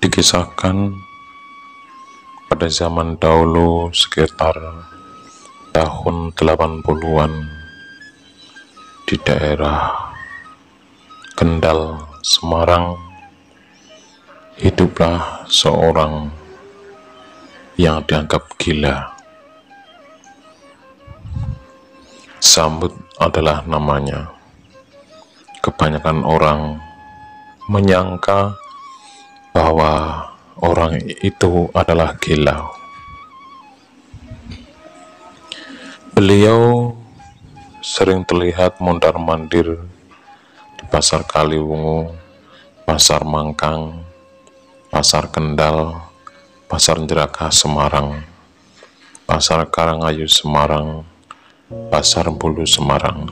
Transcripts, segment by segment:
Dikisahkan pada zaman dahulu sekitar tahun 80-an di daerah Kendal, Semarang, hiduplah seorang yang dianggap gila. Samud adalah namanya. Kebanyakan orang menyangka bahwa orang itu adalah gila. Beliau sering terlihat mondar-mandir di Pasar Kaliwungu, Pasar Mangkang, Pasar Kendal, Pasar Jerakah Semarang, Pasar Karangayu Semarang, Pasar Bulu Semarang.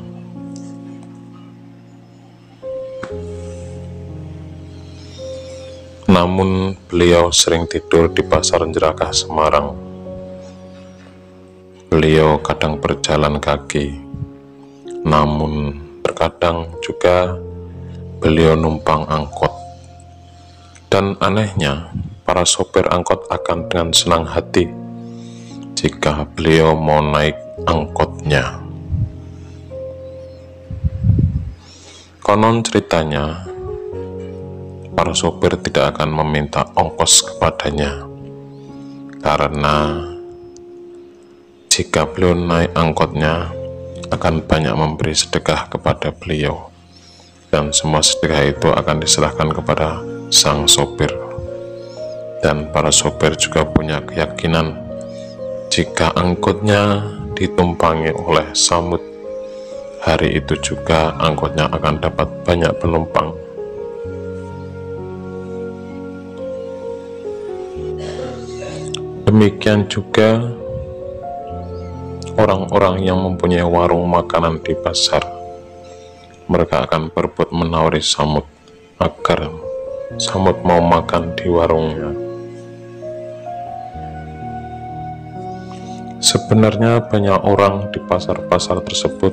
Namun beliau sering tidur di Pasar Jerakah Semarang. Beliau kadang berjalan kaki, namun terkadang juga beliau numpang angkot. Dan anehnya, para sopir angkot akan dengan senang hati jika beliau mau naik angkotnya. Konon ceritanya, para sopir tidak akan meminta ongkos kepadanya, karena jika beliau naik angkotnya akan banyak memberi sedekah kepada beliau, dan semua sedekah itu akan diserahkan kepada sang sopir. Dan para sopir juga punya keyakinan jika angkotnya ditumpangi oleh Samud, hari itu juga angkotnya akan dapat banyak penumpang. Demikian juga orang-orang yang mempunyai warung makanan di pasar. Mereka akan berbuat menawari Samud agar Samud mau makan di warungnya. Sebenarnya banyak orang di pasar-pasar tersebut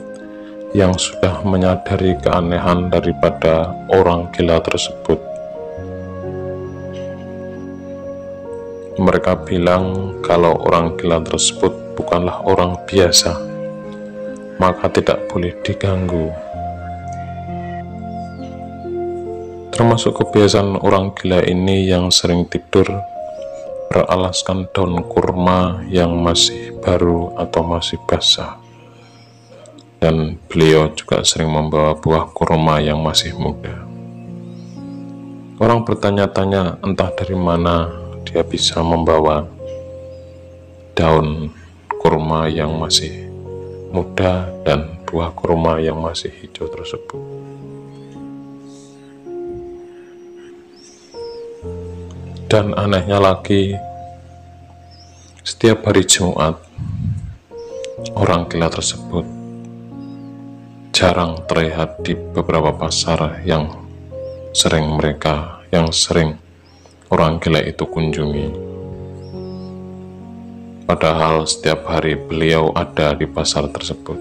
yang sudah menyadari keanehan daripada orang gila tersebut. Mereka bilang kalau orang gila tersebut bukanlah orang biasa, maka tidak boleh diganggu. Termasuk kebiasaan orang gila ini yang sering tidur beralaskan daun kurma yang masih baru atau masih basah. Dan beliau juga sering membawa buah kurma yang masih muda. Orang bertanya-tanya entah dari mana dia bisa membawa daun kurma yang masih muda dan buah kurma yang masih hijau tersebut. Dan anehnya lagi, setiap hari Jumat orang gila tersebut jarang terlihat di beberapa pasar yang sering orang gila itu kunjungi. Padahal setiap hari beliau ada di pasar tersebut.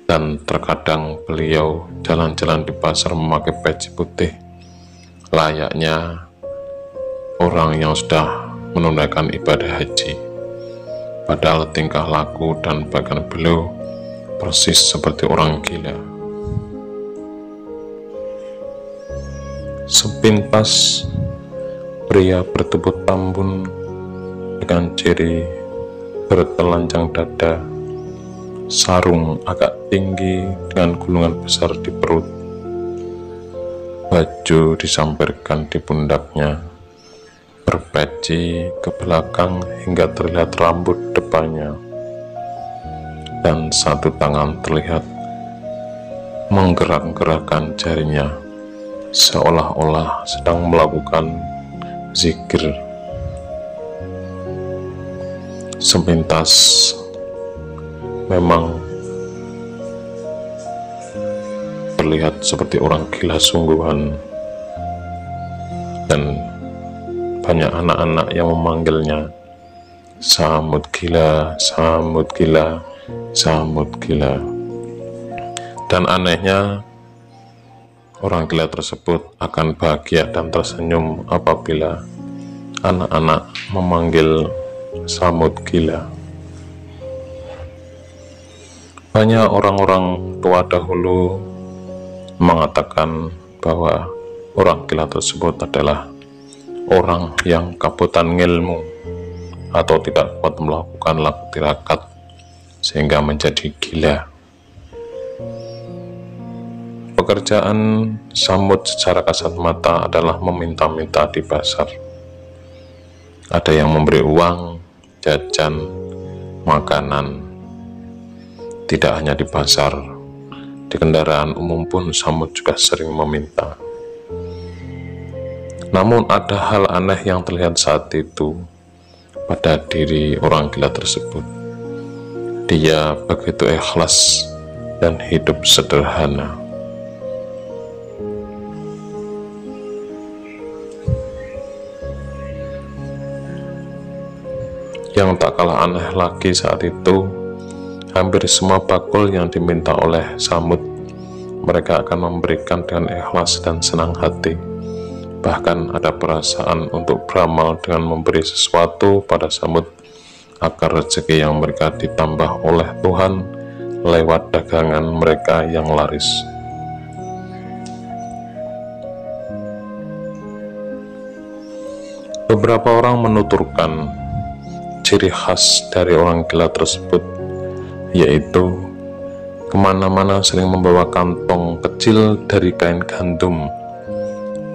Dan terkadang beliau jalan-jalan di pasar memakai peci putih, layaknya orang yang sudah menunaikan ibadah haji. Padahal tingkah laku dan bahkan beliau persis seperti orang gila. Sepintas pria bertubuh tambun dengan ciri bertelanjang dada, sarung agak tinggi dengan gulungan besar di perut, baju disampirkan di pundaknya, berpeci ke belakang hingga terlihat rambut depannya, dan satu tangan terlihat menggerak-gerakkan jarinya seolah-olah sedang melakukan zikir. Sepintas memang terlihat seperti orang gila sungguhan, dan banyak anak-anak yang memanggilnya Samud gila, Samud gila, Samud gila. Dan anehnya, orang gila tersebut akan bahagia dan tersenyum apabila anak-anak memanggil Samud gila. Banyak orang-orang tua dahulu mengatakan bahwa orang gila tersebut adalah orang yang kabutan ngilmu atau tidak kuat melakukan laku tirakat sehingga menjadi gila. Pekerjaan Samud secara kasat mata adalah meminta-minta di pasar. Ada yang memberi uang, jajan, makanan. Tidak hanya di pasar, di kendaraan umum pun Samud juga sering meminta. Namun ada hal aneh yang terlihat saat itu pada diri orang gila tersebut. Dia begitu ikhlas dan hidup sederhana. Yang tak kalah aneh lagi saat itu, hampir semua bakul yang diminta oleh Samud, mereka akan memberikan dengan ikhlas dan senang hati. Bahkan ada perasaan untuk beramal dengan memberi sesuatu pada Samud agar rezeki yang mereka ditambah oleh Tuhan lewat dagangan mereka yang laris. Beberapa orang menuturkan ciri khas dari orang gila tersebut, yaitu kemana-mana sering membawa kantong kecil dari kain gandum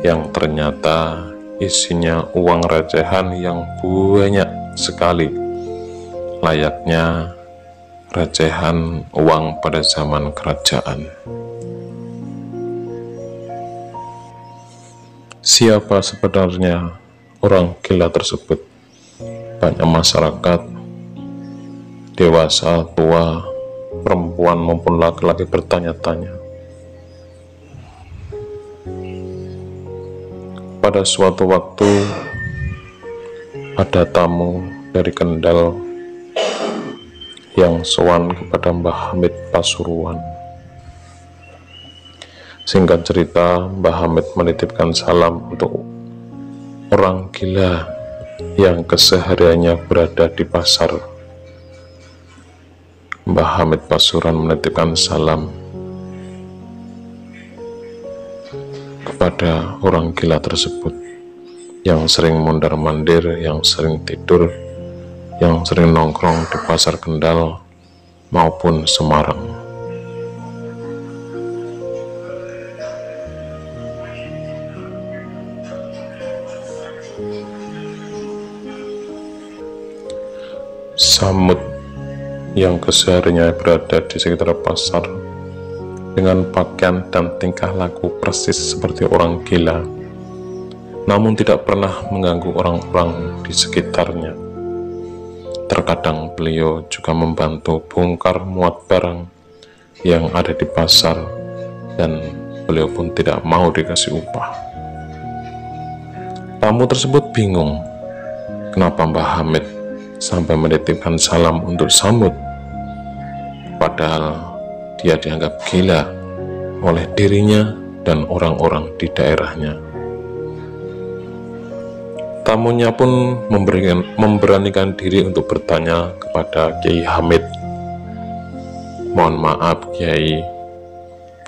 yang ternyata isinya uang recehan yang banyak sekali, layaknya recehan uang pada zaman kerajaan. Siapa sebenarnya orang gila tersebut? Banyak masyarakat, dewasa, tua, perempuan maupun laki-laki bertanya-tanya. Pada suatu waktu ada tamu dari Kendal yang sowan kepada Mbah Hamid Pasuruan. Singkat cerita, Mbah Hamid menitipkan salam untuk orang gila yang kesehariannya berada di pasar. Mbah Hamid Pasuruan menitipkan salam kepada orang gila tersebut yang sering mondar-mandir, yang sering tidur, yang sering nongkrong di pasar Kendal maupun Semarang. Samud yang kesehariannya berada di sekitar pasar dengan pakaian dan tingkah laku persis seperti orang gila, namun tidak pernah mengganggu orang-orang di sekitarnya. Terkadang beliau juga membantu bongkar muat barang yang ada di pasar, dan beliau pun tidak mau dikasih upah. Tamu tersebut bingung, kenapa Mbah Hamid sampai menitipkan salam untuk Samud, padahal dia dianggap gila oleh dirinya dan orang-orang di daerahnya. Tamunya pun memberanikan diri untuk bertanya kepada Kiai Hamid, "Mohon maaf Kiai,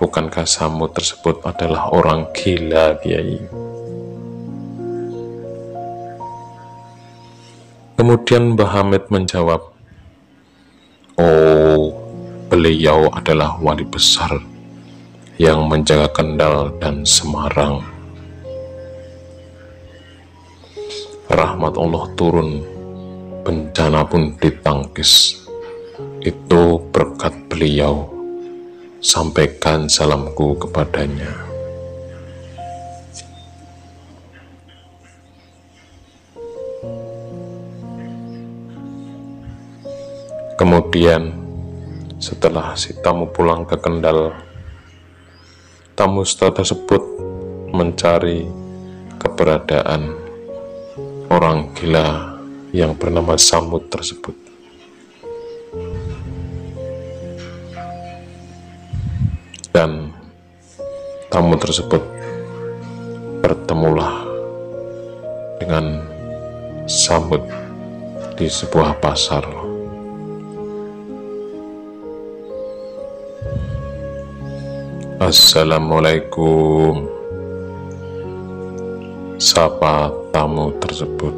bukankah Samud tersebut adalah orang gila Kiai?" Kemudian Mbah Hamid menjawab, "Oh, beliau adalah wali besar yang menjaga Kendal dan Semarang. Rahmat Allah turun, bencana pun ditangkis. Itu berkat beliau. Sampaikan salamku kepadanya." Kemudian setelah si tamu pulang ke Kendal, tamu tersebut mencari keberadaan orang gila yang bernama Samud tersebut. Dan tamu tersebut bertemulah dengan Samud di sebuah pasar. Assalamualaikum, sapa tamu tersebut.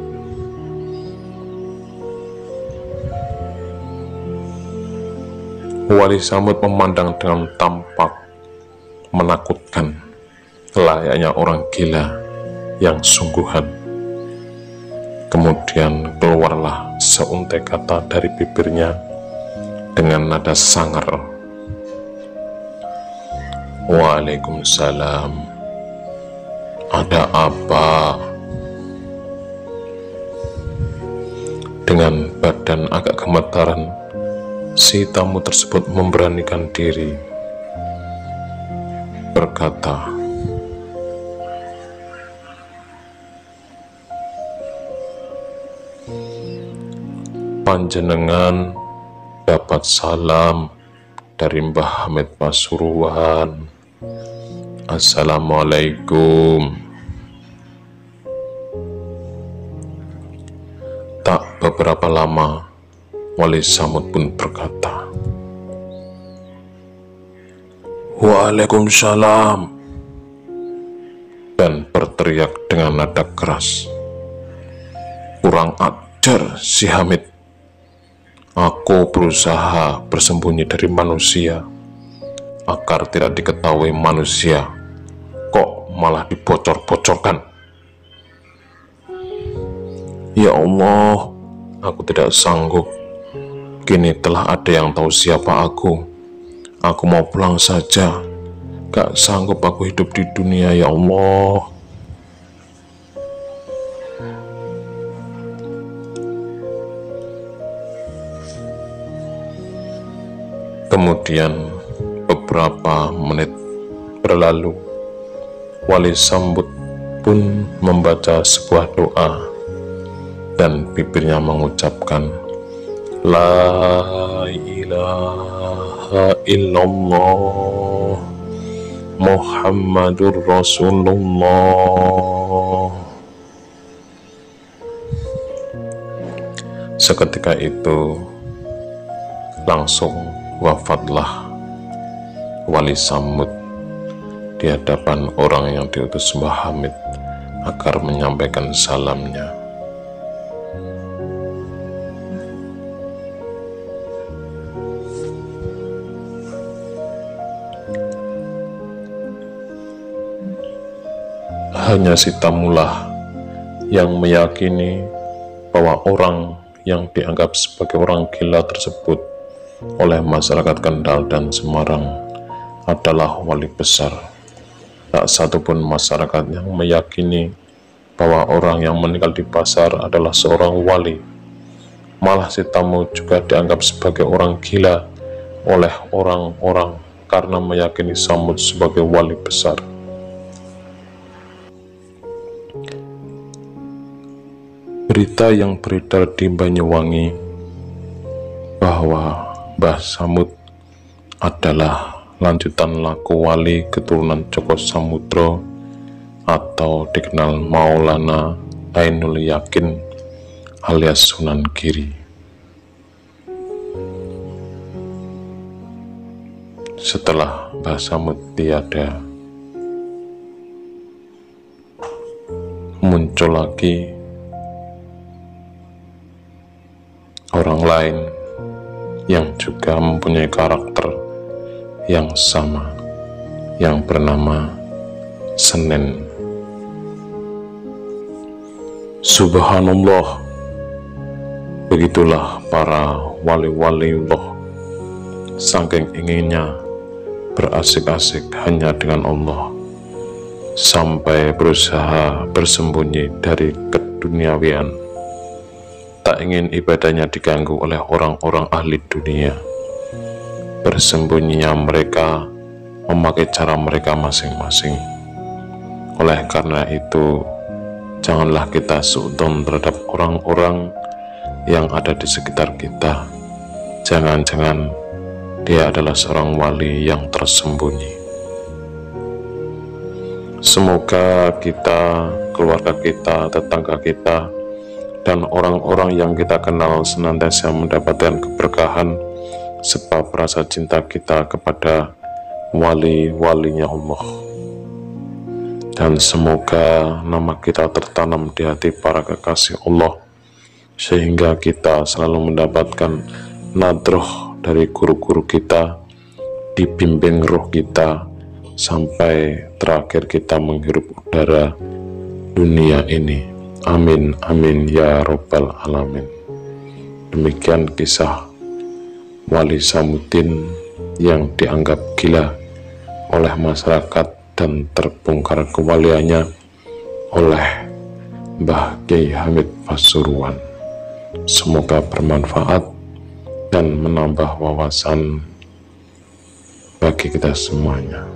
Wali Samud memandang dengan tampak menakutkan, layaknya orang gila yang sungguhan. Kemudian keluarlah seuntai kata dari bibirnya dengan nada sangar. Waalaikumsalam. Ada apa? Dengan badan agak gemetaran, si tamu tersebut memberanikan diri berkata, panjenengan dapat salam dari Mbah Hamid Pasuruan. Assalamualaikum. Tak beberapa lama, Wali Samud pun berkata, Waalaikumsalam, dan berteriak dengan nada keras, kurang ajar si Hamid. Aku berusaha bersembunyi dari manusia agar tidak diketahui manusia, kok malah dibocor-bocorkan. Ya Allah, aku tidak sanggup. Kini telah ada yang tahu siapa aku. Aku mau pulang saja. Gak sanggup aku hidup di dunia, ya Allah. Kemudian beberapa menit berlalu, Wali Samud pun membaca sebuah doa dan bibirnya mengucapkan, La ilaha illallah Muhammadur Rasulullah. Seketika itu langsung wafatlah Wali Samud di hadapan orang yang diutus Mbah Hamid agar menyampaikan salamnya. Hanya si tamulah yang meyakini bahwa orang yang dianggap sebagai orang gila tersebut oleh masyarakat Kendal dan Semarang adalah wali besar. Tak satupun masyarakat yang meyakini bahwa orang yang meninggal di pasar adalah seorang wali. Malah si tamu juga dianggap sebagai orang gila oleh orang-orang karena meyakini Samud sebagai wali besar. Berita yang beredar di Banyuwangi bahwa Mbah Samud adalah lanjutan laku wali keturunan Joko Samudro atau dikenal Maulana Ainul Yakin alias Sunan Giri. Setelah Mbah Samud tiada, muncul lagi orang lain yang juga mempunyai karakter yang sama, yang bernama Senen. Subhanallah, begitulah para wali-waliullah, saking inginnya berasik-asik hanya dengan Allah, sampai berusaha bersembunyi dari keduniawian. Tak ingin ibadahnya diganggu oleh orang-orang ahli dunia. Bersembunyinya mereka memakai cara mereka masing-masing. Oleh karena itu, janganlah kita suudzon terhadap orang-orang yang ada di sekitar kita. Jangan-jangan dia adalah seorang wali yang tersembunyi. Semoga kita, keluarga kita, tetangga kita, dan orang-orang yang kita kenal senantiasa mendapatkan keberkahan sebab rasa cinta kita kepada wali-walinya Allah. Dan semoga nama kita tertanam di hati para kekasih Allah, sehingga kita selalu mendapatkan nadroh dari guru-guru kita, dibimbing roh kita, sampai terakhir kita menghirup udara dunia ini. Amin, amin, ya Rabbal Alamin. Demikian kisah Wali Samuddin yang dianggap gila oleh masyarakat dan terbongkar kewaliannya oleh Mbah Kiai Hamid Pasuruan. Semoga bermanfaat dan menambah wawasan bagi kita semuanya.